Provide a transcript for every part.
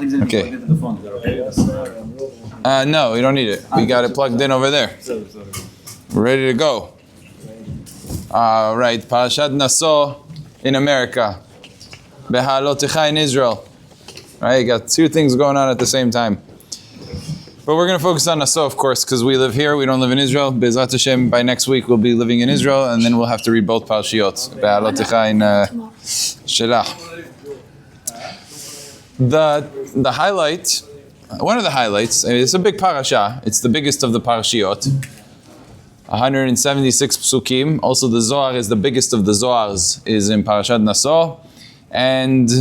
Nothing's in plugged into the phone. Is that okay? No, we don't need it. We got it plugged in over there. We're ready to go. All right, Parashat Nasso in America. Behalotecha in Israel. All right, you got two things going on at the same time. But we're going to focus on Nasso, of course, because we live here. We don't live in Israel. Be'ezrat Hashem, by next week we'll be living in Israel, and then we'll have to read both Parashiot. Behalotecha in Shelach. The highlight, one of the highlights, it's a big parasha. It's the biggest of the parashiot. 176 psukim. Also, the Zohar is the biggest of the Zohars, is in Parashat Nasso. And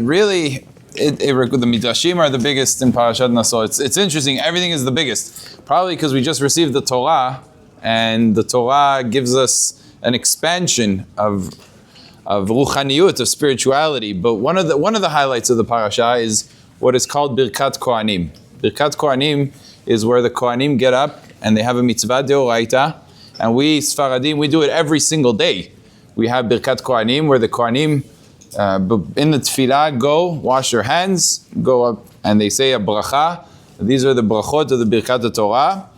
really, the Midrashim are the biggest in Parashat Nasso. It's interesting. Everything is the biggest. Probably because we just received the Torah, and the Torah gives us an expansion of ruchaniyut, of spirituality. But one of the highlights of the parasha is what is called Birkat Kohanim. Birkat Kohanim is where the Kohanim get up and they have a mitzvah deoraita, and we Sfaradim, we do it every single day. We have Birkat Kohanim, where the Kohanim in the tefillah go wash their hands, go up, and they say a bracha. These are the brachot of the Birkat Torah.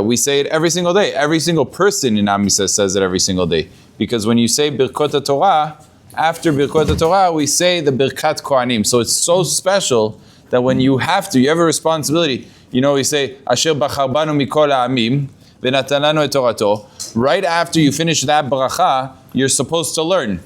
We say it every single day. Every single person in Am Yisrael says it every single day. Because when you say Birkot Torah, after Birkot Torah, we say the Birkat Kohanim. So it's so special that when you have a responsibility. You know, we say, Asher bachar banu mikol ha'amim, v'natan lanu et torato. Right after you finish that bracha, you're supposed to learn.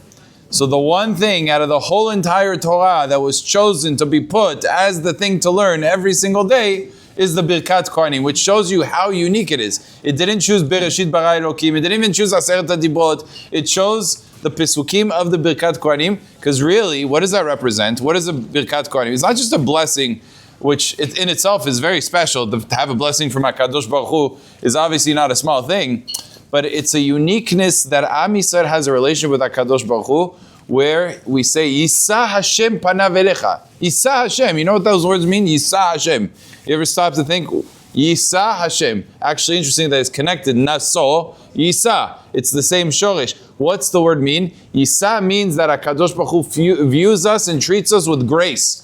So the one thing out of the whole entire Torah that was chosen to be put as the thing to learn every single day is the Birkat Kohanim, which shows you how unique it is. It didn't choose Bereshit bara Elokim, it didn't even choose Aseret HaDibrot. It chose the Pesukim of the Birkat Kohanim, because really, what does that represent? What is a Birkat Kohanim? It's not just a blessing, which in itself is very special. To have a blessing from HaKadosh Baruch Hu is obviously not a small thing, but it's a uniqueness that Am Yisrael has a relationship with HaKadosh Baruch Hu, where we say, Yisa Hashem panav elecha. Yisa Hashem, you know what those words mean? Yisa Hashem. You ever stop to think, Yisa Hashem? Actually, interesting that it's connected, Nasso, Yisa. It's the same shorish. What's the word mean? Yisa means that HaKadosh Baruch Hu views us and treats us with grace.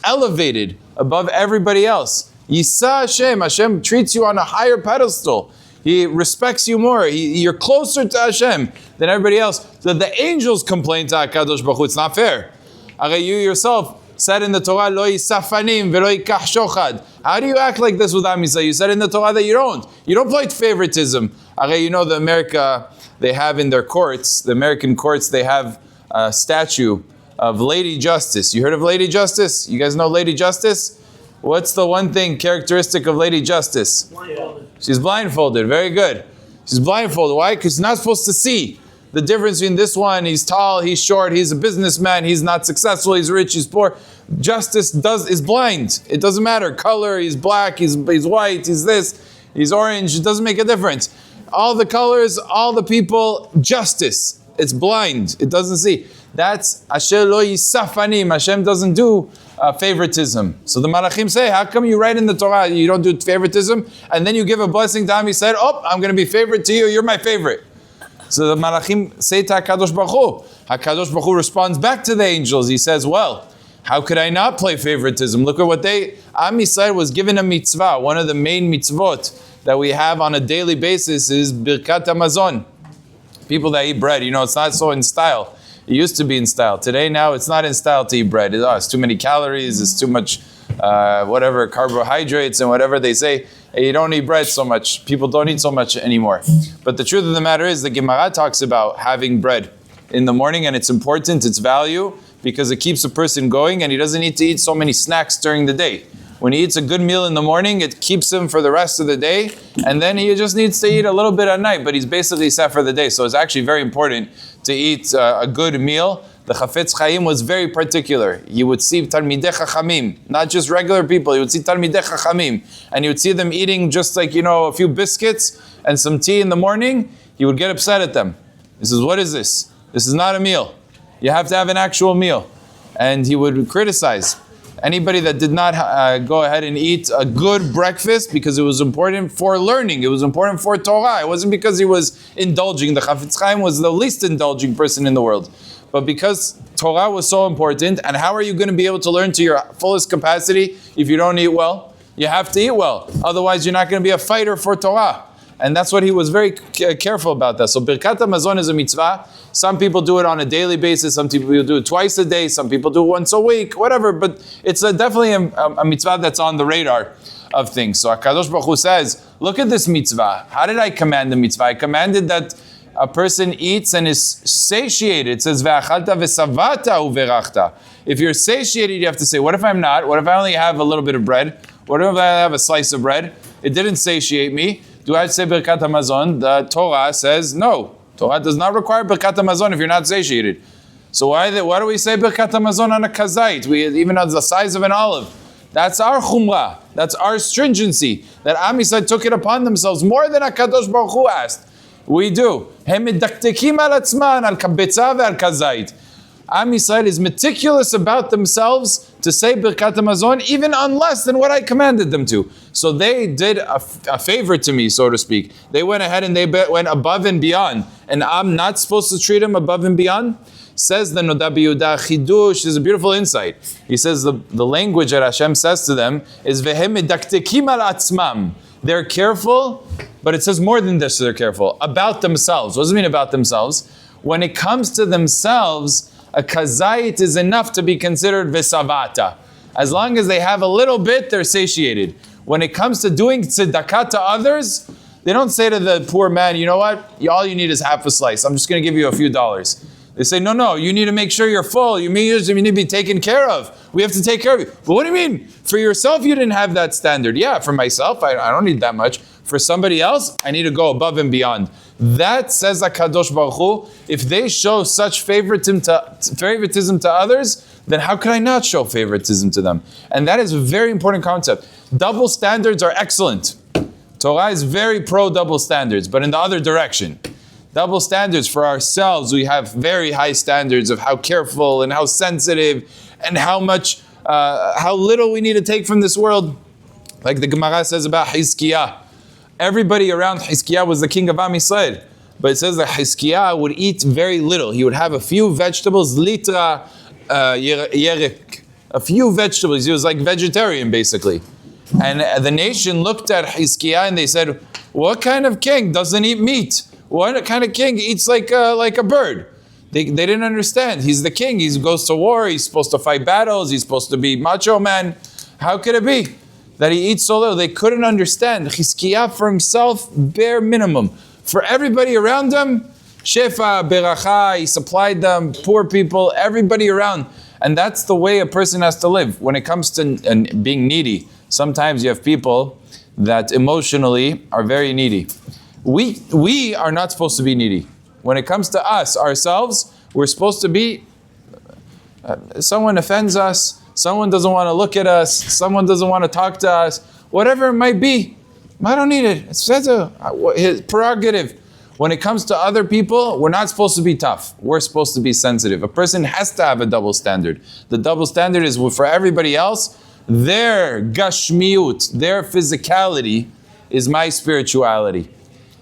Elevated above everybody else. Yisa Hashem. Hashem treats you on a higher pedestal. He respects you more. You're closer to Hashem than everybody else. So the angels complain to HaKadosh Baruch Hu. It's not fair. You yourself said in the Torah, Lo yisafanim velo yikach shochad. How do you act like this with Am Yisrael? You said in the Torah that you don't. You don't play favoritism. You know the America, they have in their courts, the American courts, they have a statue of Lady Justice. You heard of Lady Justice? You guys know Lady Justice? What's the one thing characteristic of Lady Justice? Blindfolded. She's blindfolded. Very good. She's blindfolded. Why? Because she's not supposed to see the difference between this one. He's tall, he's short, he's a businessman, he's not successful, he's rich, he's poor. Justice is blind. It doesn't matter. Color, he's black, he's white, he's this, he's orange. It doesn't make a difference. All the colors, all the people, justice. It's blind. It doesn't see. That's Asher lo yisafanim. Hashem doesn't do favoritism. So the Malachim say, how come you write in the Torah you don't do favoritism, and then you give a blessing to Am Yisrael? Oh, I'm going to be favorite to you. You're my favorite. So the Malachim say to HaKadosh Baruch Hu. HaKadosh Baruch Hu responds back to the angels. He says, well, how could I not play favoritism? Look at what Am Yisrael was given a mitzvah. One of the main mitzvot that we have on a daily basis is Birkat HaMazon. People that eat bread, it's not so in style. It used to be in style. Today, now, it's not in style to eat bread. It's too many calories, it's too much, carbohydrates and whatever. They say, hey, you don't eat bread so much. People don't eat so much anymore. But the truth of the matter is, the Gemara talks about having bread in the morning, and it's important, it's value, because it keeps a person going, and he doesn't need to eat so many snacks during the day. When he eats a good meal in the morning, it keeps him for the rest of the day, and then he just needs to eat a little bit at night, but he's basically set for the day. So it's actually very important to eat a good meal. The Chafetz Chaim was very particular. You would see Talmidei Chachamim, not just regular people. You would see Talmidei Chachamim, and you would see them eating just like, a few biscuits and some tea in the morning. He would get upset at them. He says, what is this? This is not a meal. You have to have an actual meal. And he would criticize anybody that did not go ahead and eat a good breakfast, because it was important for learning. It was important for Torah. It wasn't because he was indulging. The Chafetz Chaim was the least indulging person in the world. But because Torah was so important, and how are you going to be able to learn to your fullest capacity if you don't eat well? You have to eat well. Otherwise, you're not going to be a fighter for Torah. And that's what he was very careful about that. So Birkat HaMazon is a mitzvah. Some people do it on a daily basis. Some people do it twice a day. Some people do it once a week, whatever. But it's definitely a mitzvah that's on the radar of things. So HaKadosh Baruch Hu says, look at this mitzvah. How did I command the mitzvah? I commanded that a person eats and is satiated. It says, Ve'achalta ve'savata uverachta. If you're satiated, you have to say, what if I'm not? What if I only have a little bit of bread? What if I have a slice of bread? It didn't satiate me. Do I have to say Birkat HaMazon? The Torah says no. Torah does not require Birkat HaMazon if you're not satiated. So why do we say Birkat HaMazon on a kazait? Even on the size of an olive. That's our chumrah. That's our stringency. That Am Yisrael took it upon themselves more than HaKadosh Baruch Hu asked. We do. Hem medaktekim al atzman al kabetza ve'al kazait. Am Yisrael is meticulous about themselves to say Birkat HaMazon even on less than what I commanded them to. So they did a favor to me, so to speak. They went ahead and they went above and beyond. And I'm not supposed to treat them above and beyond? Says the Noda B'Yehuda Chidush, is a beautiful insight. He says the language that Hashem says to them is Vehem medaktekim al atzmam. They're careful, but it says more than this, they're careful. About themselves. What does it mean about themselves? When it comes to themselves, a kazait is enough to be considered vesavata. As long as they have a little bit, they're satiated. When it comes to doing tzedakah to others, they don't say to the poor man, you know what, all you need is half a slice. I'm just going to give you a few dollars. They say, no, you need to make sure you're full. You need to be taken care of. We have to take care of you. But what do you mean? For yourself, you didn't have that standard. Yeah, for myself, I don't need that much. For somebody else, I need to go above and beyond. That says HaKadosh Baruch Hu, if they show such favoritism to others, then how can I not show favoritism to them? And that is a very important concept. Double standards are excellent. Torah is very pro double standards, but in the other direction. Double standards for ourselves, we have very high standards of how careful and how sensitive and how little we need to take from this world. Like the Gemara says about Hizkiah. Everybody around Hizkiah was the king of Am Yisrael. But it says that Hizkiah would eat very little. He would have a few vegetables, litra, yerek, a few vegetables. He was like vegetarian basically. And the nation looked at Hizkiah and they said, what kind of king doesn't eat meat? What kind of king eats like a bird? They didn't understand. He's the king. He goes to war. He's supposed to fight battles. He's supposed to be macho man. How could it be that he eats so little? They couldn't understand. Chizkiah for himself, bare minimum. For everybody around him, shefa, beracha, he supplied them, poor people, everybody around. And that's the way a person has to live. When it comes to being needy, sometimes you have people that emotionally are very needy. We are not supposed to be needy. When it comes to us, ourselves, we're supposed to be, someone offends us, someone doesn't want to look at us, someone doesn't want to talk to us, whatever it might be, I don't need it. It's his prerogative. When it comes to other people, we're not supposed to be tough. We're supposed to be sensitive. A person has to have a double standard. The double standard is for everybody else, their gashmiut, their physicality is my spirituality.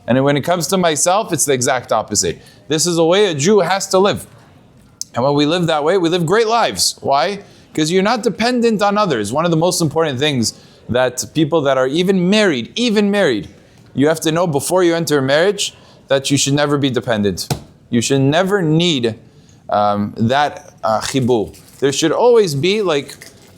And when it comes to myself, it's the exact opposite. This is the way a Jew has to live. And when we live that way, we live great lives. Why? Because you're not dependent on others. One of the most important things that people that are even married, you have to know before you enter a marriage that you should never be dependent. You should never need that chibur. There should always be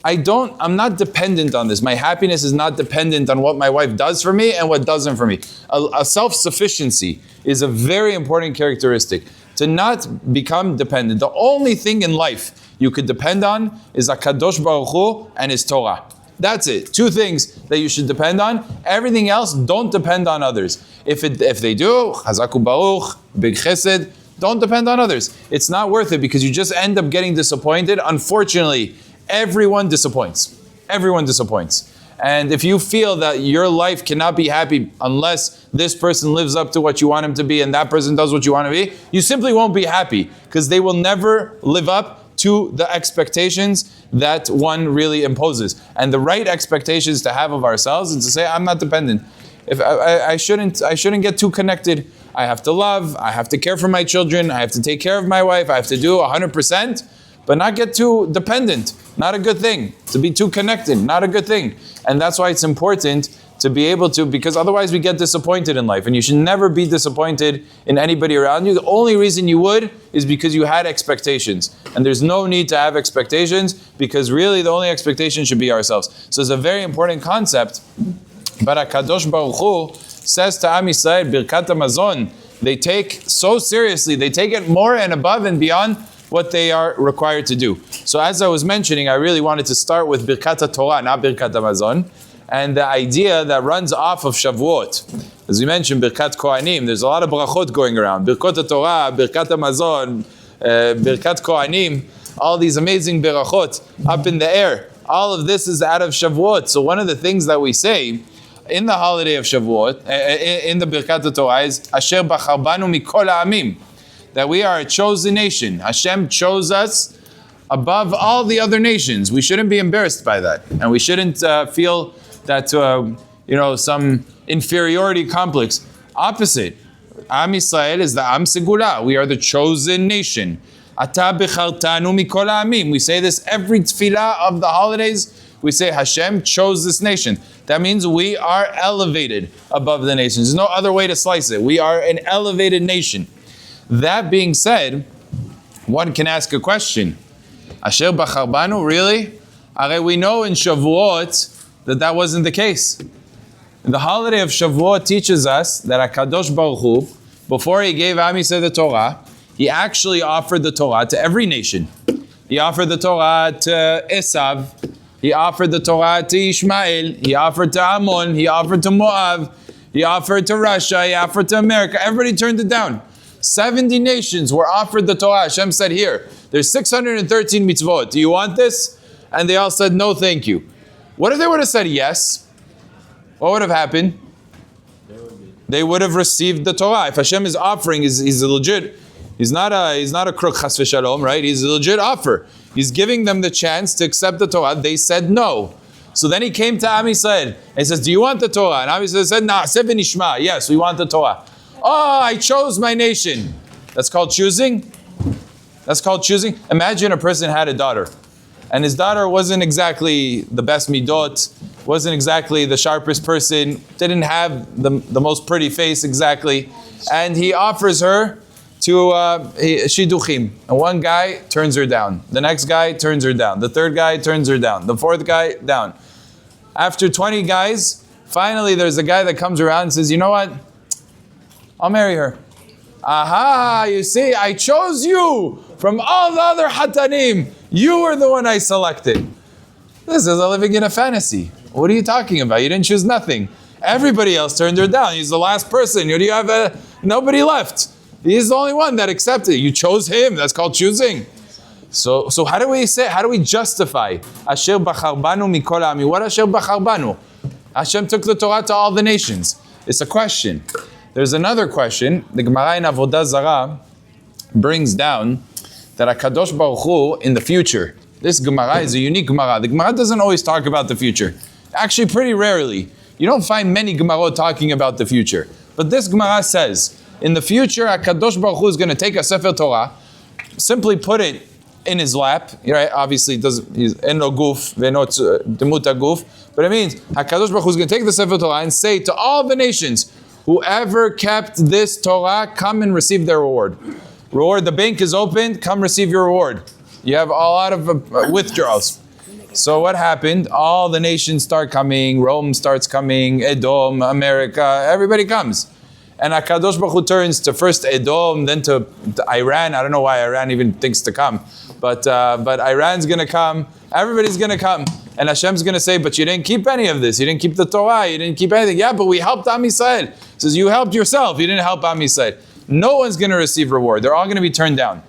I'm not dependent on this. My happiness is not dependent on what my wife does for me and what doesn't for me. A self-sufficiency is a very important characteristic. To not become dependent. The only thing in life you could depend on is HaKadosh Baruch Hu and His Torah. That's it. Two things that you should depend on. Everything else, don't depend on others. If they do, Chazaku Baruch, Big Chesed, don't depend on others. It's not worth it because you just end up getting disappointed. Unfortunately, everyone disappoints. Everyone disappoints. And if you feel that your life cannot be happy unless this person lives up to what you want him to be and that person does what you want to be, you simply won't be happy because they will never live up to the expectations that one really imposes. And the right expectations to have of ourselves is to say, I'm not dependent. If I shouldn't get too connected. I have to love, I have to care for my children, I have to take care of my wife, I have to do 100%, but not get too dependent. Not a good thing. To be too connected, not a good thing. And that's why it's important to be able to, because otherwise we get disappointed in life, and you should never be disappointed in anybody around you. The only reason you would is because you had expectations, and there's no need to have expectations, because really the only expectation should be ourselves. So it's a very important concept. But HaKadosh Baruch Hu says to Am Yisrael, Birkat HaMazon, they take so seriously, they take it more and above and beyond what they are required to do. So as I was mentioning, I really wanted to start with Birkat HaTorah, not Birkat HaMazon, and the idea that runs off of Shavuot. As we mentioned, Birkat Kohanim, there's a lot of brachot going around. Birkat HaTorah, Birkat HaMazon, Birkat Kohanim, all these amazing berachot up in the air. All of this is out of Shavuot. So one of the things that we say in the holiday of Shavuot, in the Birkat HaTorah, is Asher Bachar Banu Mikol Ha'amim, that we are a chosen nation. Hashem chose us above all the other nations. We shouldn't be embarrassed by that, and we shouldn't feel that some inferiority complex. Opposite, Am Yisrael is the Am Segula. We are the chosen nation. Ata bechartanu mikol ha'amim. We say this every tefillah of the holidays. We say Hashem chose this nation. That means we are elevated above the nations. There's no other way to slice it. We are an elevated nation. That being said, one can ask a question. Asher bachar banu, really? We know in Shavuot that wasn't the case. The holiday of Shavuot teaches us that HaKadosh Baruch Hu, before he gave Am Yisrael the Torah, he actually offered the Torah to every nation. He offered the Torah to Esav, he offered the Torah to Ishmael, he offered to Ammon, he offered to Moab, he offered to Russia, he offered to America. Everybody turned it down. 70 nations were offered the Torah. Hashem said, here, there's 613 mitzvot. Do you want this? And they all said, no, thank you. What if they would have said yes? What would have happened? They would have received the Torah. If Hashem is offering, he's a legit, he's not a crook, chas v'shalom, right? He's a legit offer. He's giving them the chance to accept the Torah. They said no. So then he came to Am Yisrael and he says, do you want the Torah? And Am Yisrael said, nah, seven ishma. Yes, we want the Torah. Oh, I chose my nation. That's called choosing? That's called choosing? Imagine a person had a daughter, and his daughter wasn't exactly the best midot, wasn't exactly the sharpest person, didn't have the most pretty face exactly, and he offers her to shiduchim. And one guy turns her down. The next guy turns her down. The third guy turns her down. The fourth guy down. After 20 guys, finally there's a guy that comes around and says, you know what? I'll marry her. Aha, you see, I chose you from all the other hatanim. You were the one I selected. This is living in a fantasy. What are you talking about? You didn't choose nothing. Everybody else turned her down. He's the last person. You have nobody left. He's the only one that accepted. You chose him. That's called choosing. So how do we justify Asher bachar banu mikol ha'amim? What Asher bachar banu? Hashem took the Torah to all the nations. It's a question. There's another question. The Gemara in Avodah Zarah brings down that HaKadosh Baruch Hu in the future, this Gemara is a unique Gemara. The Gemara doesn't always talk about the future. Actually, pretty rarely. You don't find many Gemarot talking about the future. But this Gemara says, in the future, HaKadosh Baruch Hu is going to take a Sefer Torah, simply put it in his lap, right? Obviously, he's eno guf, venot demuta guf, but it means HaKadosh Baruch Hu is going to take the Sefer Torah and say to all the nations, whoever kept this Torah, come and receive their reward. Reward, the bank is opened, come receive your reward. You have a lot of withdrawals. So what happened? All the nations start coming, Rome starts coming, Edom, America, everybody comes. And HaKadosh Baruch Hu turns to first Edom, then to Iran. I don't know why Iran even thinks to come. But Iran's going to come, everybody's going to come. And Hashem's going to say, but you didn't keep any of this. You didn't keep the Torah. You didn't keep anything. Yeah, but we helped Am Yisrael. He says, you helped yourself. You didn't help Am Yisrael. No one's going to receive reward. They're all going to be turned down.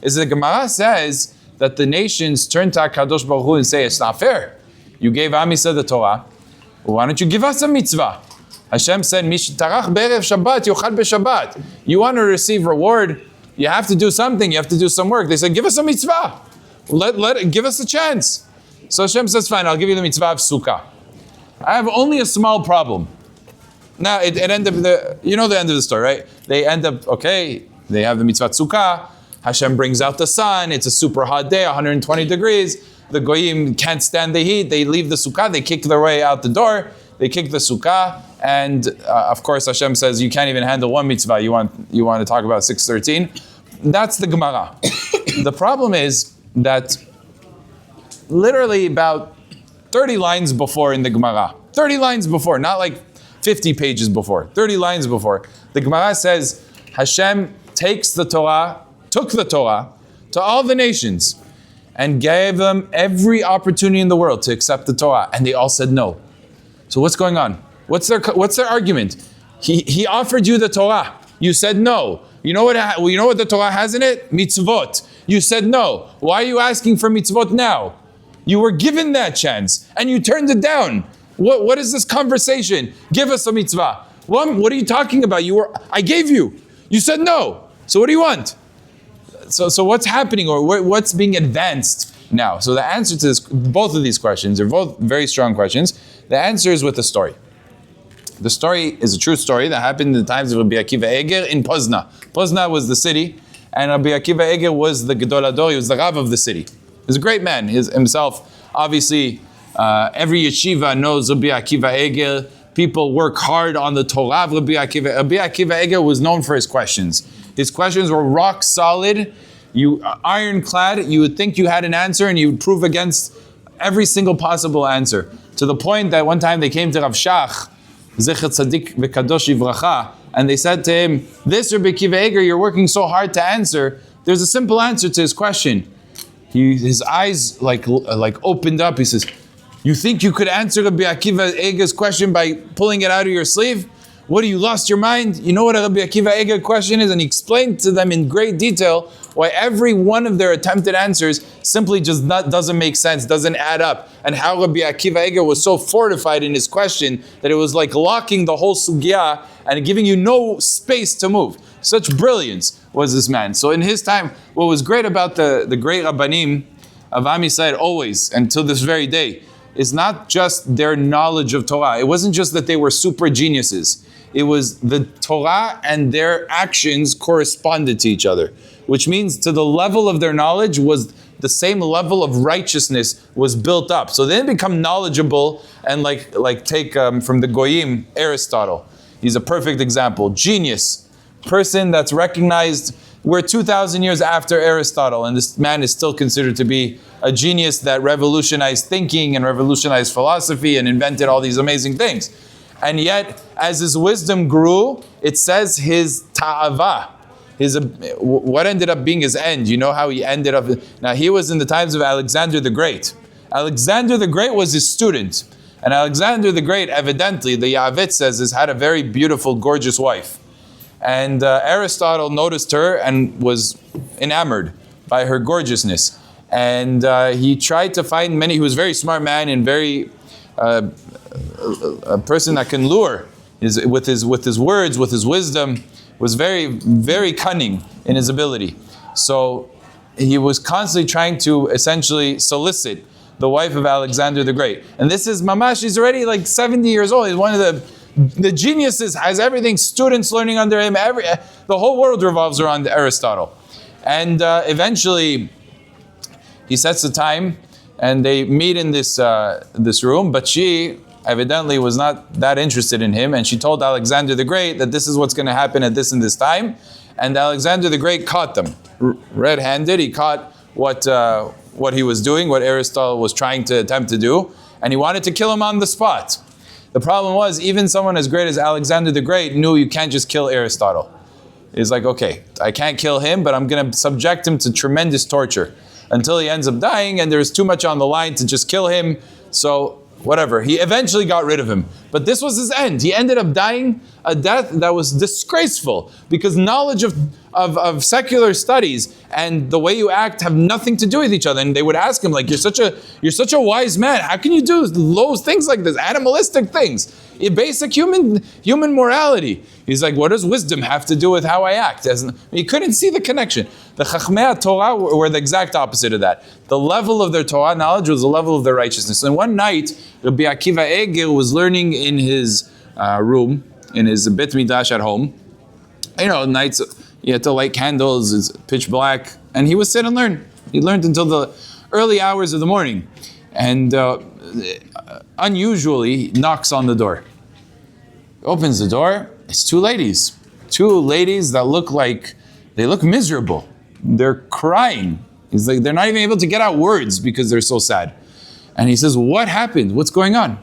As the Gemara says that the nations turn to HaKadosh Baruch Hu and say, it's not fair. You gave Am Yisrael the Torah. Why don't you give us a mitzvah? Hashem said, Mish tarach be'erev Shabbat, yochal be'Shabbat. You want to receive reward, you have to do something. You have to do some work. They said, give us a mitzvah. Give us a chance. So Hashem says, fine, I'll give you the mitzvah of Sukkah. I have only a small problem. Now it ended up, you know the end of the story, right? They end up, okay, they have the mitzvah sukkah, Hashem brings out the sun, it's a super hot day, 120 degrees, the goyim can't stand the heat, they leave the sukkah, they kick their way out the door, they kick the sukkah, and of course Hashem says, you can't even handle one mitzvah, you want to talk about 613. That's the Gemara. The problem is that literally about 30 lines before in the Gemara, 30 lines before, not like 50 pages before, 30 lines before, the Gemara says, Hashem took the Torah to all the nations and gave them every opportunity in the world to accept the Torah, and they all said no. So what's going on? What's their argument? He offered you the Torah. You said no. You know what the Torah has in it? Mitzvot. You said no. Why are you asking for mitzvot now? You were given that chance and you turned it down. What is this conversation? Give us a mitzvah. What are you talking about? I gave you. You said no. So what do you want? So what's happening, or what's being advanced now? So the answer to both of these questions are both very strong questions. The answer is with the story. The story is a true story that happened in the times of Rabbi Akiva Eger in Pozna. Pozna was the city, and Rabbi Akiva Eger was the Gedol Hador, he was the Rav of the city. He was a great man. Himself, obviously, every yeshiva knows Rabbi Akiva Eger. People work hard on the Torah of Rabbi Akiva. Rabbi Akiva Eger was known for his questions. His questions were rock solid, ironclad. You would think you had an answer, and you would prove against every single possible answer. To the point that one time they came to Rav Shach, Zecher Tzadik V'Kadosh Yivracha, and they said to him, this Rabbi Akiva Eger, you're working so hard to answer, there's a simple answer to his question. His eyes like opened up. He says, you think you could answer Rabbi Akiva Eger's question by pulling it out of your sleeve? What, you lost your mind? You know what a Rabbi Akiva Eger question is? And he explained to them in great detail why every one of their attempted answers simply just doesn't make sense, doesn't add up. And how Rabbi Akiva Eger was so fortified in his question that it was like locking the whole sugya and giving you no space to move. Such brilliance was this man. So in his time, what was great about the great Rabbanim of Am Yisrael always, until this very day, is not just their knowledge of Torah. It wasn't just that they were super geniuses. It was the Torah and their actions corresponded to each other, which means to the level of their knowledge was the same level of righteousness was built up. So they didn't become knowledgeable and like take from the Goyim, Aristotle. He's a perfect example. Genius, person that's recognized. We're 2,000 years after Aristotle, and this man is still considered to be a genius that revolutionized thinking and revolutionized philosophy and invented all these amazing things. And yet, as his wisdom grew, it says his ta'ava, what ended up being his end. You know how he ended up? Now, he was in the times of Alexander the Great. Alexander the Great was his student. And Alexander the Great, evidently, the Yavit says, had a very beautiful, gorgeous wife. And Aristotle noticed her and was enamored by her gorgeousness. And he tried to find he was a very smart man and very a person that can lure with his words, with his wisdom, was very, very cunning in his ability. So he was constantly trying to essentially solicit the wife of Alexander the Great. And this is Mamash, he's already like 70 years old. He's one of the geniuses, has everything, students learning under him, the whole world revolves around Aristotle. And eventually he sets the time and they meet in this room, but she evidently was not that interested in him, and she told Alexander the Great that this is what's going to happen at this and this time. And Alexander the Great caught them red-handed. He caught what he was doing, what Aristotle was trying to attempt to do, and he wanted to kill him on the spot. The problem was, even someone as great as Alexander the Great knew you can't just kill Aristotle. He's like, okay, I can't kill him, but I'm going to subject him to tremendous torture until he ends up dying, and there's too much on the line to just kill him. So whatever. He eventually got rid of him. But this was his end. He ended up dying a death that was disgraceful, because knowledge of secular studies and the way you act have nothing to do with each other. And they would ask him, like, you're such a wise man. How can you do low things like this, animalistic things? Basic human morality. He's like, what does wisdom have to do with how I act? He couldn't see the connection. The Chachmei Torah were the exact opposite of that. The level of their Torah knowledge was the level of their righteousness. And one night, Rabbi Akiva Eger was learning in his room, in his Bet Midrash at home. Nights you had to light candles, it's pitch black, and he would sit and learn. He learned until the early hours of the morning. And unusually, he knocks on the door. Opens the door, it's two ladies that look miserable. They're crying. He's like, they're not even able to get out words because they're so sad. And he says, what happened? What's going on?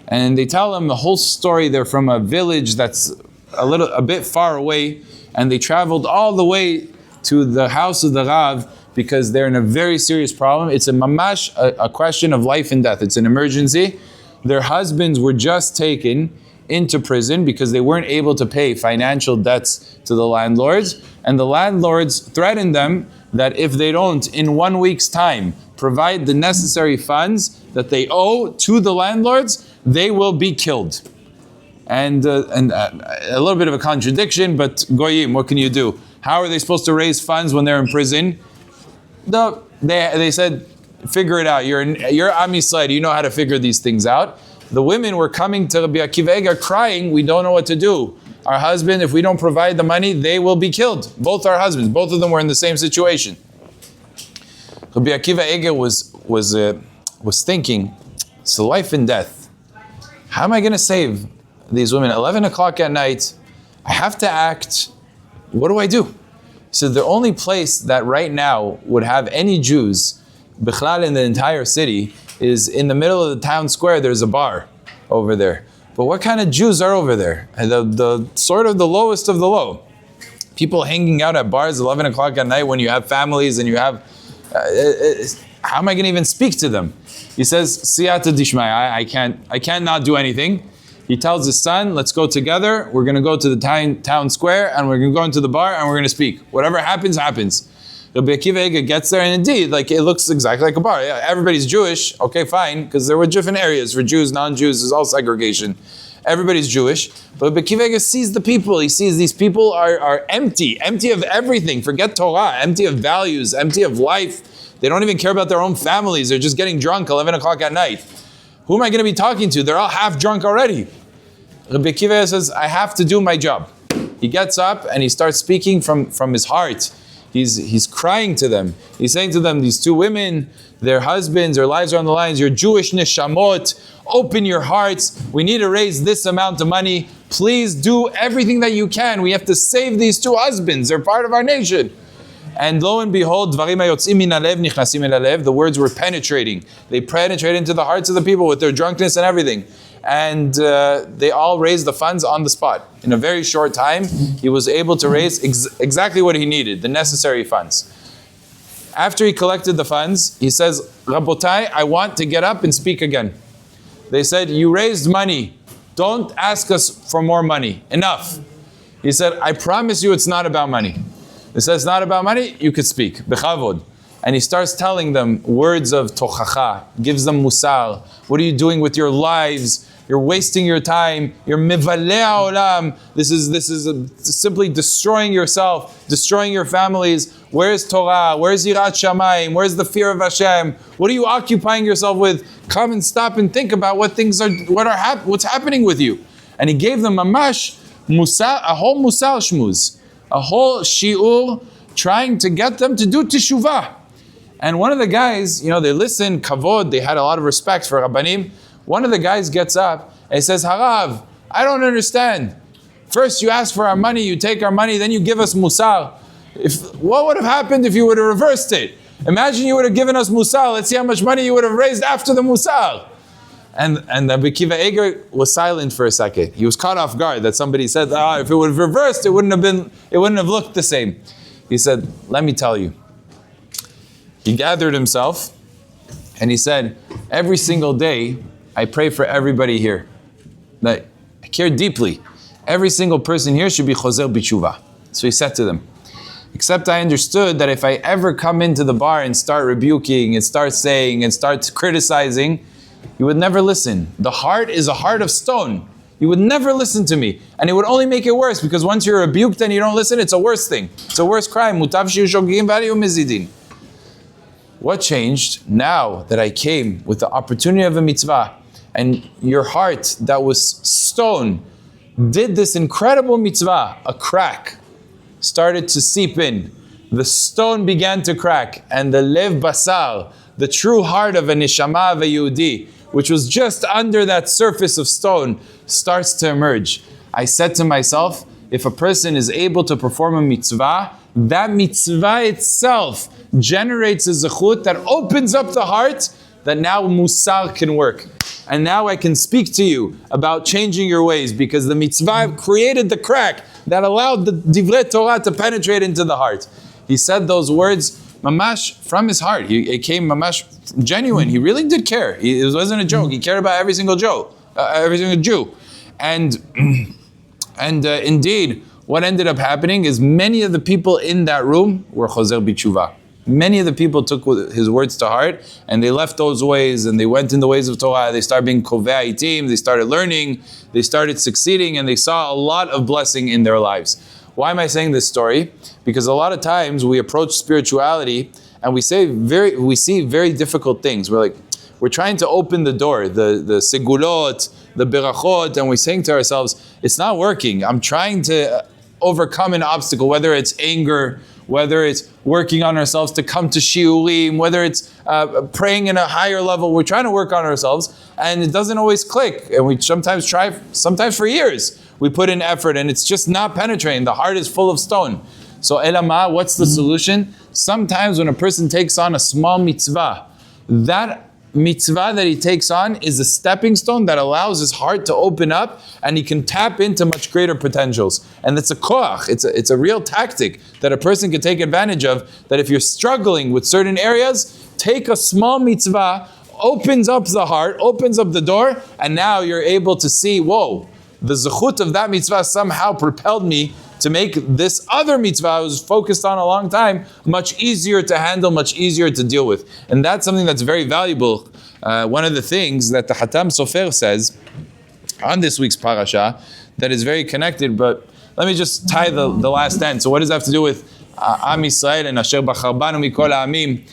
And they tell him the whole story. They're from a village that's a bit far away, and they traveled all the way to the house of the Rav because they're in a very serious problem. It's a question of life and death. It's an emergency. Their husbands were just taken into prison because they weren't able to pay financial debts to the landlords, and the landlords threatened them that if they don't, in 1 week's time, provide the necessary funds that they owe to the landlords, they will be killed. And a little bit of a contradiction, but Goyim, what can you do? How are they supposed to raise funds when they're in prison? They said, figure it out. You're Am Yisrael, you know how to figure these things out. The women were coming to Rabbi Akiva Eiger crying, we don't know what to do. Our husband, if we don't provide the money, they will be killed. Both our husbands, both of them were in the same situation. Rabbi Akiva Eiger was thinking, it's life and death. How am I going to save these women? 11 o'clock at night, I have to act. What do I do? So the only place that right now would have any Jews, Bichlal, in the entire city, is in the middle of the town square. There's a bar over there. But what kind of Jews are over there? The sort of the lowest of the low. People hanging out at bars 11 o'clock at night when you have families and you have... how am I going to even speak to them? He says, Siyata Dishmaya, I can't not do anything. He tells his son, let's go together. We're going to go to the town square and we're going to go into the bar and we're going to speak. Whatever happens, happens. Rabbi Akiva Eiger gets there, and indeed, it looks exactly like a bar. Yeah, everybody's Jewish, okay, fine, because there were different areas for Jews, non-Jews. There's all segregation. Everybody's Jewish, but Rabbi Akiva Eiger sees the people. He sees these people are empty of everything. Forget Torah, empty of values, empty of life. They don't even care about their own families. They're just getting drunk 11 o'clock at night. Who am I going to be talking to? They're all half drunk already. Rabbi Akiva Eiger says, I have to do my job. He gets up and he starts speaking from his heart. He's crying to them. He's saying to them, these two women, their husbands, their lives are on the lines. You're Jewish neshamot. Open your hearts. We need to raise this amount of money. Please do everything that you can. We have to save these two husbands. They're part of our nation. And lo and behold, dvarim hayotzim min halev nichnasim el halev. The words were penetrating. They penetrated into the hearts of the people with their drunkenness and everything. And they all raised the funds on the spot. In a very short time, he was able to raise exactly what he needed, the necessary funds. After he collected the funds, he says, Rabotai, I want to get up and speak again. They said, you raised money. Don't ask us for more money. Enough. He said, I promise you it's not about money. He says, it's not about money, you could speak. Bechavod. And he starts telling them words of tochacha, gives them musar. What are you doing with your lives? You're wasting your time. You're mivalei haolam. This is simply destroying yourself, destroying your families. Where's Torah? Where's Yirat Shamayim? Where's the fear of Hashem? What are you occupying yourself with? Come and stop and think about what's happening with you. And he gave them a whole musar shmuz, a whole shiur, trying to get them to do teshuvah. And one of the guys, they listened, kavod, they had a lot of respect for Rabbanim. One of the guys gets up and says, Harav, I don't understand. First you ask for our money, you take our money, then you give us musar. What would have happened if you would have reversed it? Imagine you would have given us musar. Let's see how much money you would have raised after the musar. And Rabbi Akiva Eiger was silent for a second. He was caught off guard that somebody said, if it would have reversed, it wouldn't have looked the same. He said, let me tell you. He gathered himself and he said, every single day, I pray for everybody here. That I care deeply. Every single person here should be chozer b'tshuva. So he said to them, except I understood that if I ever come into the bar and start rebuking and start saying and start criticizing, you would never listen. The heart is a heart of stone. You would never listen to me. And it would only make it worse because once you're rebuked and you don't listen, it's a worse thing. It's a worse crime. Mutav shi'u shogegim v'ariyu mizidin. What changed now that I came with the opportunity of a mitzvah and your heart that was stone did this incredible mitzvah, a crack started to seep in. The stone began to crack, and the lev basar, the true heart of a neshama of a Yehudi, which was just under that surface of stone, starts to emerge. I said to myself, if a person is able to perform a mitzvah, that mitzvah itself generates a zechut that opens up the heart, that now musar can work. And now I can speak to you about changing your ways, because the mitzvah created the crack that allowed the divrei Torah to penetrate into the heart. He said those words mamash from his heart. It came mamash genuine. He really did care. It wasn't a joke. He cared about every single Jew. And indeed, what ended up happening is many of the people in that room were chozer b'tshuva. Many of the people took his words to heart, and they left those ways, and they went in the ways of Torah. They started being kovei itim, they started learning, they started succeeding, and they saw a lot of blessing in their lives. Why am I saying this story? Because a lot of times we approach spirituality and we see very difficult things. We're trying to open the door, the segulot, the berachot, and we're saying to ourselves, it's not working. I'm trying to overcome an obstacle, whether it's anger, whether it's working on ourselves to come to shiurim, whether it's praying in a higher level. We're trying to work on ourselves, and it doesn't always click. And we sometimes for years, we put in effort, and it's just not penetrating. The heart is full of stone. So elama, what's the solution? Sometimes when a person takes on a small mitzvah, that mitzvah that he takes on is a stepping stone that allows his heart to open up, and he can tap into much greater potentials. And it's a koach, it's a real tactic that a person can take advantage of, that if you're struggling with certain areas, take a small mitzvah, opens up the heart, opens up the door, and now you're able to see, whoa, the zechut of that mitzvah somehow propelled me to make this other mitzvah I was focused on a long time much easier to handle, much easier to deal with. And that's something that's very valuable. One of the things that the Hatam Sofer says on this week's parasha that is very connected, but let me just tie the last end. So what does that have to do with Am Yisrael and Asher Bachar Banu Mikol Ha'amim?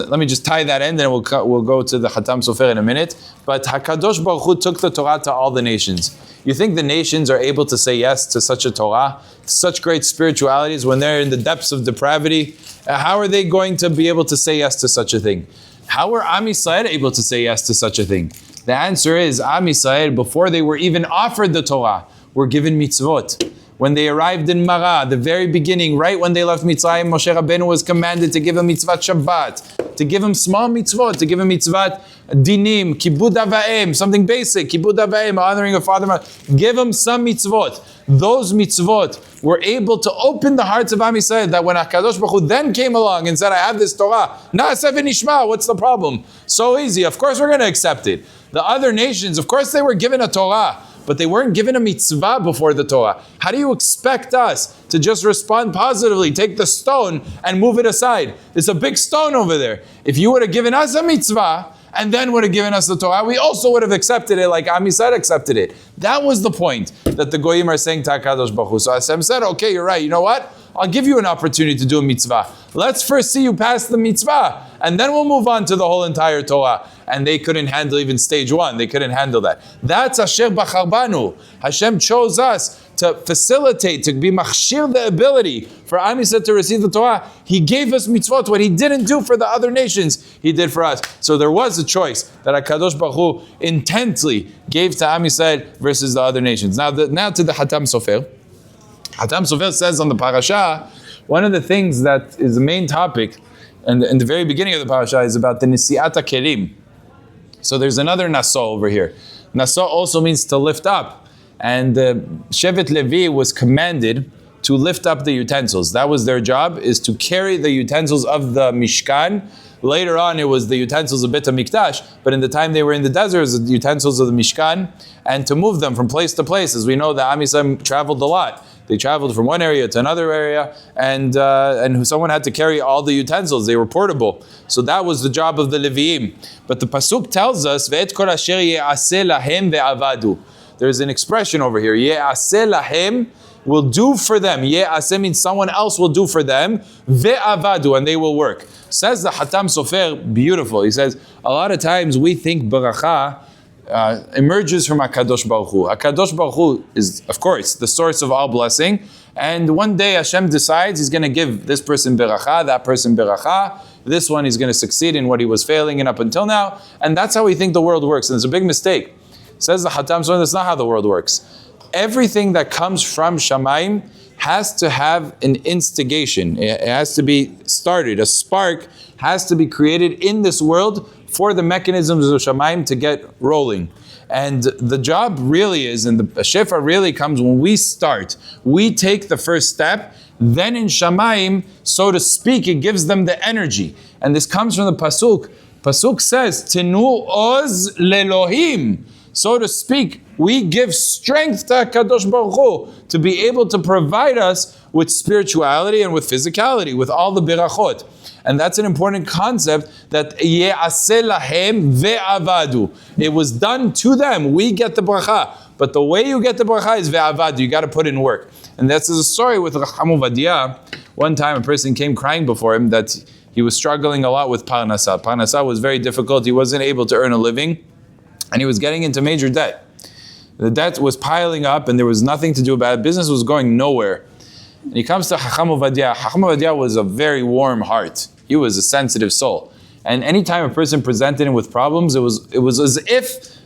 Let me just tie that end, and we'll go to the Hatam Sofer in a minute. But HaKadosh Baruch Hu took the Torah to all the nations. You think the nations are able to say yes to such a Torah, such great spiritualities, when they're in the depths of depravity? How are they going to be able to say yes to such a thing? How were Am Yisrael able to say yes to such a thing? The answer is, Am Yisrael, before they were even offered the Torah, were given mitzvot. When they arrived in Mara, the very beginning, right when they left Mitzrayim, Moshe Rabbeinu was commanded to give a mitzvah Shabbat, to give him small mitzvot, to give him mitzvah dinim, kibud avaim, something basic, kibud avaim, honoring a father, mother. Give him some mitzvot. Those mitzvot were able to open the hearts of Am Yisrael, that when HaKadosh Baruch Hu then came along and said, I have this Torah, na'aseh v'nishma, what's the problem? So easy, of course we're going to accept it. The other nations, of course they were given a Torah, but they weren't given a mitzvah before the Torah. How do you expect us to just respond positively, take the stone and move it aside? There's a big stone over there. If you would have given us a mitzvah and then would have given us the Torah, we also would have accepted it like Am Yisrael accepted it. That was the point that the Goyim are saying to HaKadosh Baruch Hu. So Hashem said, okay, you're right. You know what? I'll give you an opportunity to do a mitzvah. Let's first see you pass the mitzvah, and then we'll move on to the whole entire Torah. And they couldn't handle even stage one. They couldn't handle that. That's Asher Bachar Banu. Hashem chose us to facilitate, to be machshir the ability for Am Yisrael to receive the Torah. He gave us mitzvot. What He didn't do for the other nations, He did for us. So there was a choice that HaKadosh Baruch Hu intently gave to Am Yisrael versus the other nations. Now to the Hatam Sofer. Hatam Sofer says on the parasha, one of the things that is the main topic, and in the very beginning of the parasha, is about the Nisiat HaKelim. So there's another Nasso over here. Nasso also means to lift up. And Shevet Levi was commanded to lift up the utensils. That was their job, is to carry the utensils of the Mishkan. Later on, it was the utensils of Bet HaMikdash, but in the time they were in the desert, it was the utensils of the Mishkan, and to move them from place to place. As we know, the Am Yisrael traveled a lot. They traveled from one area to another area, and someone had to carry all the utensils. They were portable. So that was the job of the Leviim. But the Pasuk tells us, Ve'et kol asher ye'aseh lahem ve'avadu. There's an expression over here, ye'aseh lahem, will do for them. Ye'aseh means someone else will do for them, ve'avadu, and they will work. Says the Hatam Sofer, beautiful. He says, a lot of times we think baracha emerges from HaKadosh Baruch Hu. HaKadosh Baruch Hu is, of course, the source of all blessing. And one day Hashem decides He's going to give this person beracha, that person beracha. This one He's going to succeed in what he was failing in up until now. And that's how we think the world works. And it's a big mistake. Says the Hatam Sofer, that's not how the world works. Everything that comes from Shamayim has to have an instigation. It has to be started. A spark has to be created in this world for the mechanisms of Shamayim to get rolling. And the job really is, and the Shefa really comes when we start. We take the first step, then in Shamayim, so to speak, it gives them the energy. And this comes from the Pasuk. Pasuk says, Tenu oz lelohim. So to speak, we give strength to HaKadosh Baruch Hu to be able to provide us with spirituality and with physicality, with all the birachot. And that's an important concept, that ye'aseh lahem ve'avadu. It was done to them. We get the bracha. But the way you get the bracha is ve'avadu. You got to put in work. And that's the story with Chacham Ovadia. One time a person came crying before him that he was struggling a lot with Parashat. Parashat was very difficult. He wasn't able to earn a living. And he was getting into major debt. The debt was piling up and there was nothing to do about it. Business was going nowhere. And he comes to Chacham Ovadia. Chacham Ovadia was a very warm heart. He was a sensitive soul. And anytime a person presented him with problems, it was as if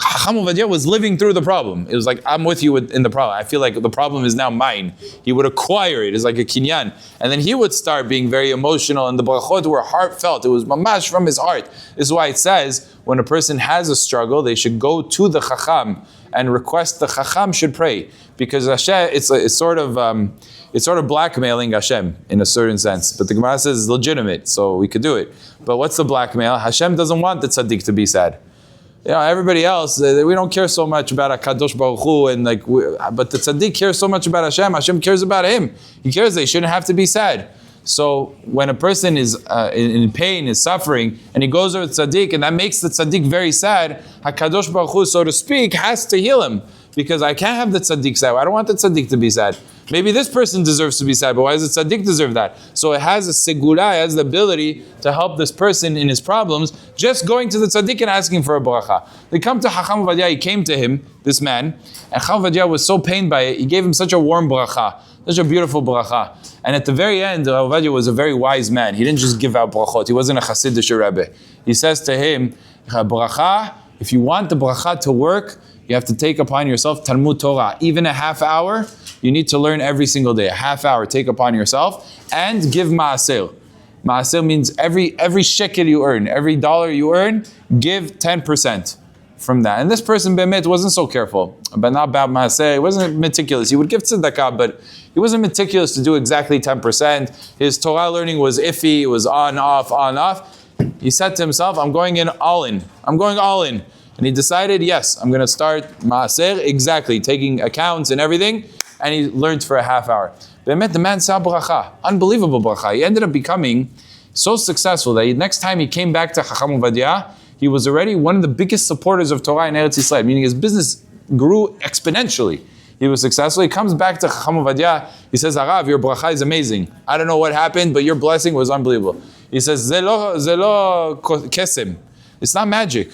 Chacham Ovadia was living through the problem. It was like, I'm with you in the problem. I feel like the problem is now mine. He would acquire it. It's like a kinyan. And then he would start being very emotional, and the brachot were heartfelt. It was mamash from his heart. This is why it says, when a person has a struggle, they should go to the Chacham and request the Chacham should pray. Because Hashem, it's sort of blackmailing Hashem in a certain sense. But the Gemara says it's legitimate, so we could do it. But what's the blackmail? Hashem doesn't want the tzaddik to be sad. You know, everybody else, we don't care so much about HaKadosh Baruch Hu, and but the tzaddik cares so much about Hashem. Hashem cares about him. He cares that he shouldn't have to be sad. So when a person is in pain, is suffering, and he goes over to tzaddik, and that makes the tzaddik very sad, HaKadosh Baruch Hu, so to speak, has to heal him. Because I can't have the tzaddik sad. I don't want the tzaddik to be sad. Maybe this person deserves to be sad, but why does the tzaddik deserve that? So it has a segula, it has the ability to help this person in his problems, just going to the tzaddik and asking for a bracha. They come to Chacham Ovadia, he came to him, this man, and Chacham Ovadia was so pained by it, he gave him such a warm bracha, such a beautiful bracha. And at the very end, Ovadia was a very wise man. He didn't just give out brachot. He wasn't a Hasidic Rebbe. He says to him, bracha, if you want the bracha to work, you have to take upon yourself Talmud Torah. Even a half hour, you need to learn every single day. A half hour, take upon yourself, and give ma'aseh. Ma'aseh means every shekel you earn, every dollar you earn, give 10% from that. And this person, Be'emet, wasn't so careful, but not about ma'aseh. He wasn't meticulous. He would give tzedakah, but he wasn't meticulous to do exactly 10%. His Torah learning was iffy. It was on, off. He said to himself, I'm going all in. And he decided, yes, I'm going to start Maaser, exactly, taking accounts and everything. And he learned for a half hour. Be'emet, the man saw bracha, unbelievable bracha. He ended up becoming so successful that next time he came back to Chacham Ovadia, he was already one of the biggest supporters of Torah in Eretz Yisrael, meaning his business grew exponentially. He was successful. He comes back to Chacham Ovadia. He says, Arav, your bracha is amazing. I don't know what happened, but your blessing was unbelievable. He says, Zelo kesem. It's not magic.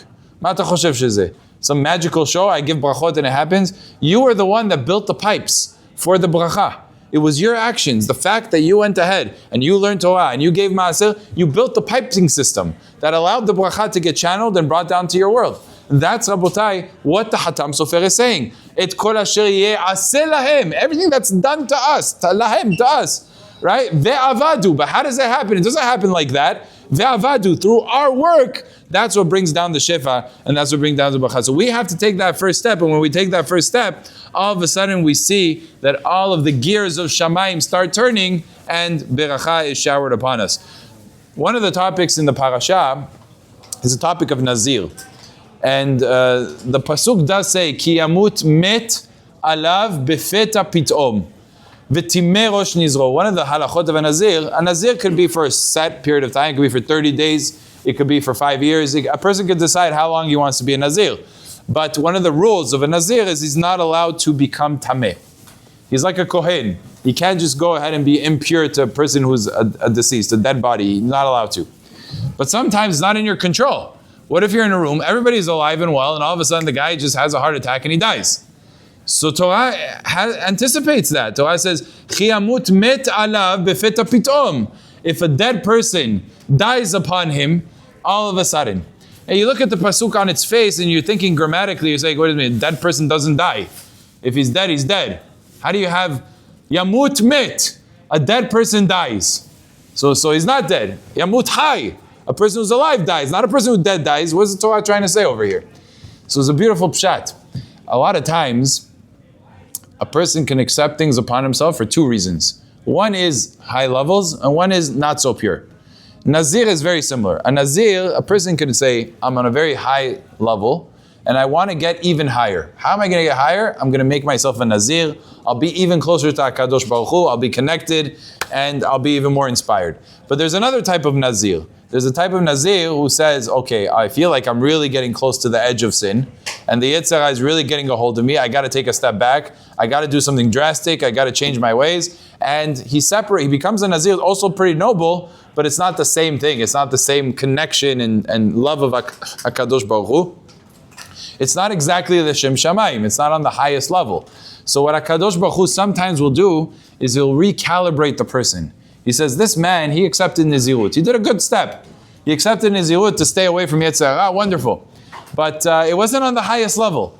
Some magical show, I give brachot and it happens. You are the one that built the pipes for the bracha. It was your actions, the fact that you went ahead and you learned Torah and you gave ma'aseh, you built the piping system that allowed the bracha to get channeled and brought down to your world. That's, Rabotai, what the Hatam Sofer is saying. Et kol asher ye'aseh lahem. Everything that's done to us, to us. Right? Ve'avadu. But how does that happen? It doesn't happen like that. Ve'avadu. Through our work, that's what brings down the shefa, and that's what brings down the bracha. So we have to take that first step, and when we take that first step, all of a sudden we see that all of the gears of Shamayim start turning, and beracha is showered upon us. One of the topics in the parasha is a topic of Nazir. And the pasuk does say, Ki yamut met alav befeta pitom. V'timeh rosh nizro. One of the halachot of a Nazir could be for a set period of time. It could be for 30 days. It could be for 5 years. A person could decide how long he wants to be a Nazir. But one of the rules of a Nazir is he's not allowed to become tameh. He's like a kohen. He can't just go ahead and be impure to a person who's a deceased, a dead body. He's not allowed to. But sometimes it's not in your control. What if you're in a room, everybody's alive and well, and all of a sudden the guy just has a heart attack and he dies? So Torah anticipates that. Torah says, "Chi yamut met alav befeta pitom." If a dead person dies upon him, all of a sudden. And you look at the pasuk on its face and you're thinking grammatically, you're saying, wait a minute, dead person doesn't die. If he's dead, he's dead. How do you have yamut met? A dead person dies. So he's not dead. Yamut hai. A person who's alive dies, not a person who's dead dies. What's the Torah trying to say over here? So it's a beautiful pshat. A lot of times, a person can accept things upon himself for two reasons. One is high levels, and one is not so pure. Nazir is very similar. A Nazir, a person could say, I'm on a very high level, and I want to get even higher. How am I going to get higher? I'm going to make myself a Nazir. I'll be even closer to HaKadosh Baruch Hu. I'll be connected, and I'll be even more inspired. But there's another type of Nazir. There's a type of Nazir who says, okay, I feel like I'm really getting close to the edge of sin, and the Yetzer Hara is really getting a hold of me. I got to take a step back. I got to do something drastic. I got to change my ways. And he becomes a Nazir, also pretty noble, but it's not the same thing. It's not the same connection and love of HaKadosh Baruch Hu. It's not exactly the Shem Shamayim. It's not on the highest level. So what HaKadosh Baruch Hu sometimes will do is he'll recalibrate the person. He says, this man, he accepted Nizirut. He did a good step. He accepted Nizirut to stay away from Yetzer Hara. Wonderful. But it wasn't on the highest level.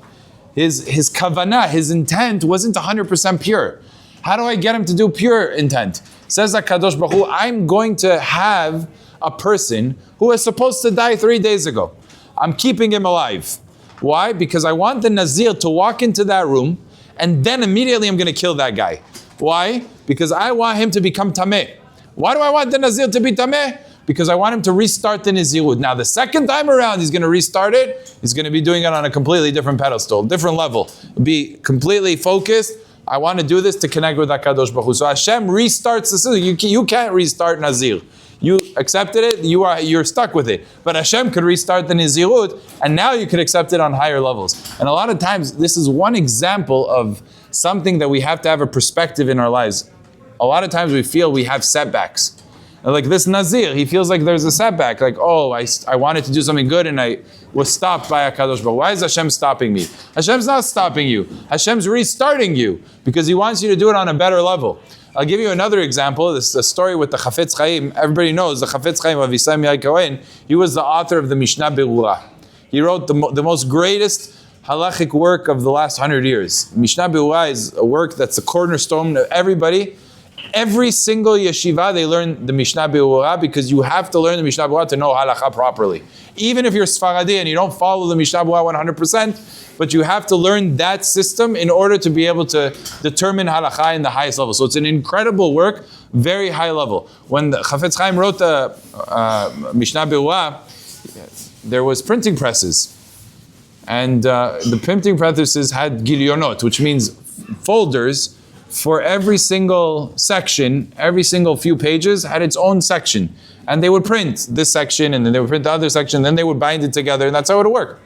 His kavanah, his intent wasn't 100% pure. How do I get him to do pure intent? Says HaKadosh Baruch Hu, I'm going to have a person who was supposed to die 3 days ago. I'm keeping him alive. Why? Because I want the Nazir to walk into that room and then immediately I'm going to kill that guy. Why? Because I want him to become Tameh. Why do I want the Nazir to be Tameh? Because I want him to restart the Nizirut. Now the second time around he's going to restart it, he's going to be doing it on a completely different pedestal, different level. Be completely focused. I want to do this to connect with HaKadosh Baruch Hu. So Hashem restarts the system. You can't restart Nazir. You accepted it, you're stuck with it. But Hashem could restart the Nizirut, and now you could accept it on higher levels. And a lot of times, this is one example of something that we have to have a perspective in our lives. A lot of times we feel we have setbacks. Like this Nazir, he feels like there's a setback. Like, oh, I wanted to do something good and I was stopped by HaKadosh Baruch Hu. Why is Hashem stopping me? Hashem's not stopping you. Hashem's restarting you because He wants you to do it on a better level. I'll give you another example. This is a story with the Chafetz Chaim. Everybody knows the Chafetz Chaim of Yisrael Yai Cohen. He was the author of the Mishnah Berurah. He wrote the most greatest halachic work of the last 100 years. Mishnah Berurah is a work that's a cornerstone of everybody. Every single yeshiva, they learn the Mishnah Berurah because you have to learn the Mishnah Berurah to know halakha properly. Even if you're Sfaradi and you don't follow the Mishnah Berurah 100%, but you have to learn that system in order to be able to determine halakha in the highest level. So it's an incredible work, very high level. When the Chafetz Chaim wrote the Mishnah Berurah, there was printing presses. And the printing presses had gilyonot, which means folders. For every single section, every single few pages had its own section. And they would print this section, and then they would print the other section, then they would bind it together, and that's how it would work.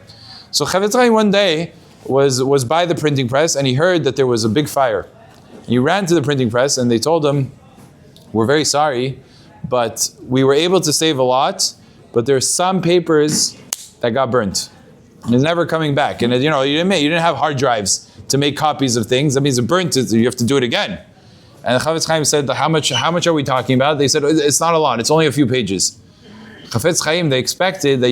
So Chafetz Chaim one day was by the printing press, and he heard that there was a big fire. He ran to the printing press, and they told him, we're very sorry, but we were able to save a lot, but there's some papers that got burnt. And it's never coming back. And you didn't have hard drives to make copies of things. That means it burnt it, you have to do it again. And Chafetz Chaim said, how much are we talking about? They said, it's not a lot, it's only a few pages. Chafetz Chaim, they expected that,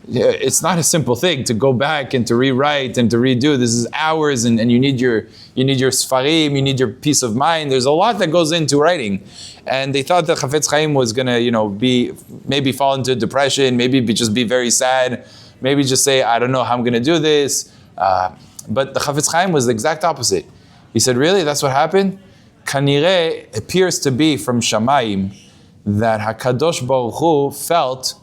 it's not a simple thing to go back and to rewrite and to redo. This is hours, and you need your sfarim, you need your peace of mind. There's a lot that goes into writing. And they thought that Chafetz Chaim was going to, maybe fall into depression, maybe just be very sad, maybe just say, I don't know how I'm going to do this. But the Chafetz Chaim was the exact opposite. He said, really, that's what happened? Kanireh appears to be from Shamayim that HaKadosh Baruch Hu felt,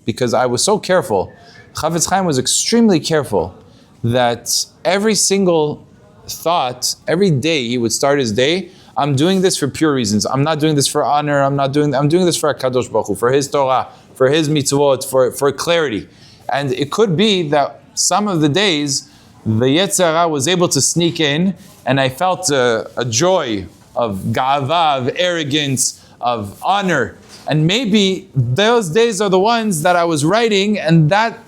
because I was so careful, Chafetz Chaim was extremely careful that every single thought, every day he would start his day, I'm doing this for pure reasons. I'm not doing this for honor. I'm doing this for HaKadosh Baruch Hu, for His Torah, for His mitzvot, for clarity. And it could be that some of the days, the Yetzer Hara was able to sneak in, and I felt a joy of ga'ava, of arrogance, of honor. And maybe those days are the ones that I was writing, and that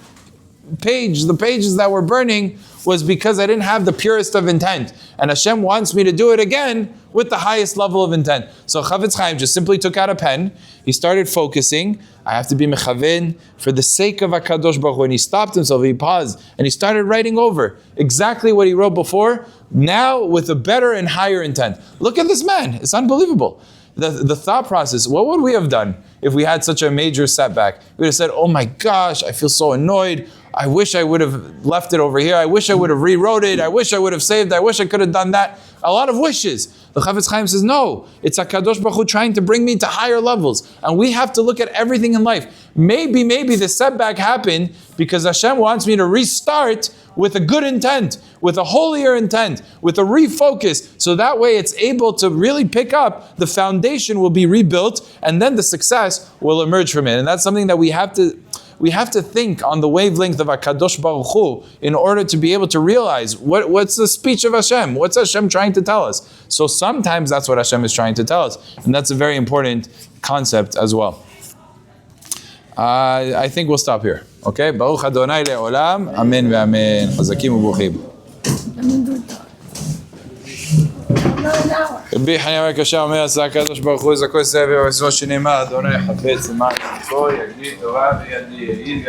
page, the pages that were burning, was because I didn't have the purest of intent. And Hashem wants me to do it again with the highest level of intent. So Chavetz Chaim just simply took out a pen. He started focusing. I have to be mechaven for the sake of HaKadosh Baruch Hu. And he stopped himself, he paused, and he started writing over exactly what he wrote before, now with a better and higher intent. Look at this man. It's unbelievable. The thought process, what would we have done if we had such a major setback? We would have said, oh my gosh, I feel so annoyed. I wish I would have left it over here. I wish I would have rewrote it. I wish I would have saved. I wish I could have done that. A lot of wishes. The Chavetz Chaim says, no, it's HaKadosh Baruch Hu trying to bring me to higher levels. And we have to look at everything in life. Maybe the setback happened because Hashem wants me to restart with a good intent, with a holier intent, with a refocus. So that way it's able to really pick up, the foundation will be rebuilt, and then the success will emerge from it. And that's something that we have to think on the wavelength of HaKadosh Baruch Hu in order to be able to realize what's the speech of Hashem? What's Hashem trying to tell us? So sometimes that's what Hashem is trying to tell us. And that's a very important concept as well. I think we'll stop here. Okay? Baruch Adonai le'olam. Amen ve'amen. Chazakim u'buchim. רבי חנינא בר קשיא אומר, עשה הקדוש ברוך הוא זכו סבב וזו שנאמר, אדוני חפץ למען ימלכו, יגדיל תורה וידעי.